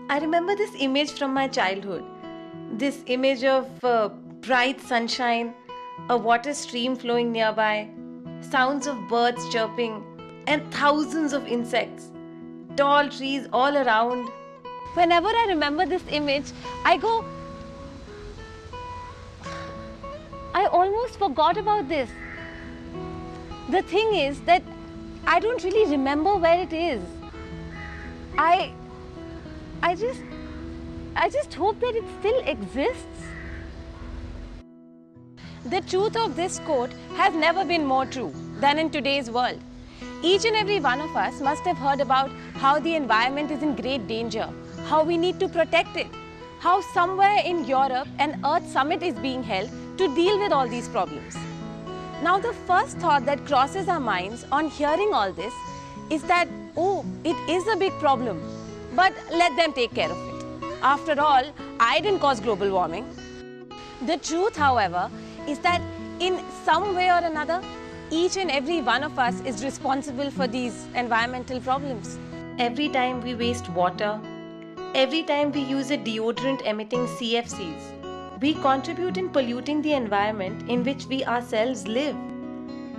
I remember this image from my childhood. This image of bright sunshine, a water stream flowing nearby, sounds of birds chirping, and thousands of insects, tall trees all around. Whenever I remember this image, I almost forgot about this. The thing is that I don't really remember where it is. I just hope that it still exists. The truth of this quote has never been more true than in today's world. Each and every one of us must have heard about how the environment is in great danger, how we need to protect it, how somewhere in Europe an Earth Summit is being held to deal with all these problems. Now, the first thought that crosses our minds on hearing all this is that, oh, it is a big problem, but let them take care of it. After all, I didn't cause global warming. The truth, however, is that in some way or another, each and every one of us is responsible for these environmental problems. Every time we waste water, every time we use a deodorant emitting CFCs, we contribute in polluting the environment in which we ourselves live.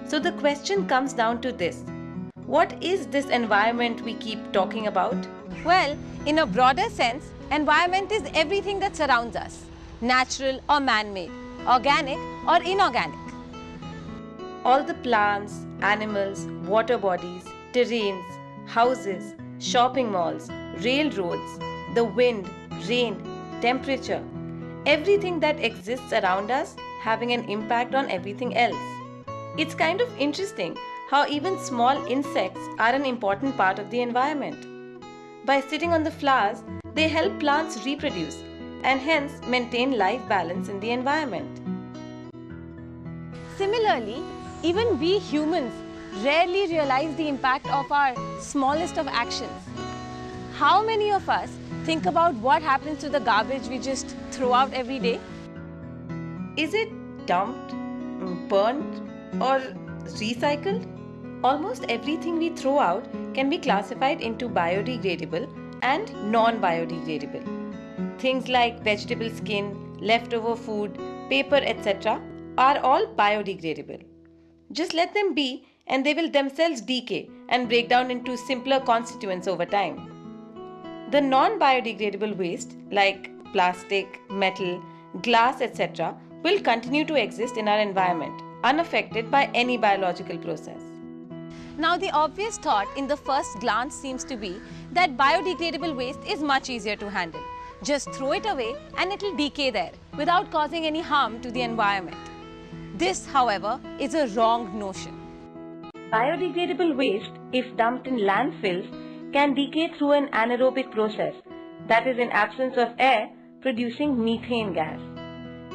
So the question comes down to this: what is this environment we keep talking about? Well, in a broader sense, environment is everything that surrounds us, natural or man-made, organic or inorganic. All the plants, animals, water bodies, terrains, houses, shopping malls, railroads, the wind, rain, temperature, everything that exists around us having an impact on everything else. It's kind of interesting how even small insects are an important part of the environment. By sitting on the flowers, they help plants reproduce and hence maintain life balance in the environment. Similarly, even we humans rarely realize the impact of our smallest of actions. How many of us think about what happens to the garbage we just throw out every day? Is it dumped, burnt, or recycled? Almost everything we throw out can be classified into biodegradable and non-biodegradable. Things like vegetable skin, leftover food, paper, etc. are all biodegradable. Just let them be and they will themselves decay and break down into simpler constituents over time. The non-biodegradable waste like plastic, metal, glass, etc. will continue to exist in our environment, unaffected by any biological process. Now, the obvious thought in the first glance seems to be that biodegradable waste is much easier to handle. Just throw it away and it will decay there without causing any harm to the environment. This, however, is a wrong notion. Biodegradable waste, if dumped in landfills, can decay through an anaerobic process, that is, in absence of air, producing methane gas.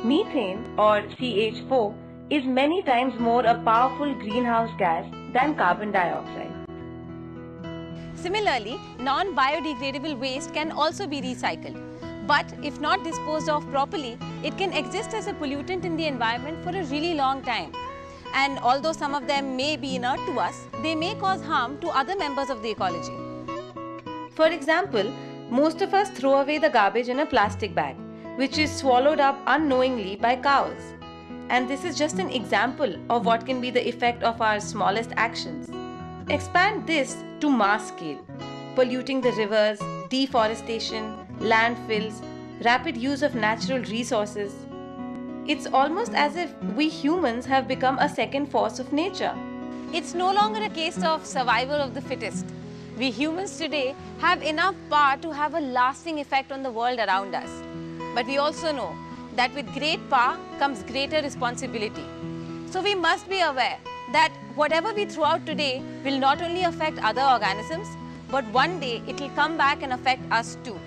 Methane, or CH4, is many times more a powerful greenhouse gas than carbon dioxide. Similarly, non-biodegradable waste can also be recycled. But if not disposed of properly, it can exist as a pollutant in the environment for a really long time. And although some of them may be inert to us, they may cause harm to other members of the ecology. For example, most of us throw away the garbage in a plastic bag, which is swallowed up unknowingly by cows. And this is just an example of what can be the effect of our smallest actions. Expand this to mass scale, polluting the rivers, deforestation, landfills, rapid use of natural resources. It's almost as if we humans have become a second force of nature. It's no longer a case of survival of the fittest. We humans today have enough power to have a lasting effect on the world around us. But we also know that with great power comes greater responsibility. So we must be aware that whatever we throw out today will not only affect other organisms, but one day it will come back and affect us too.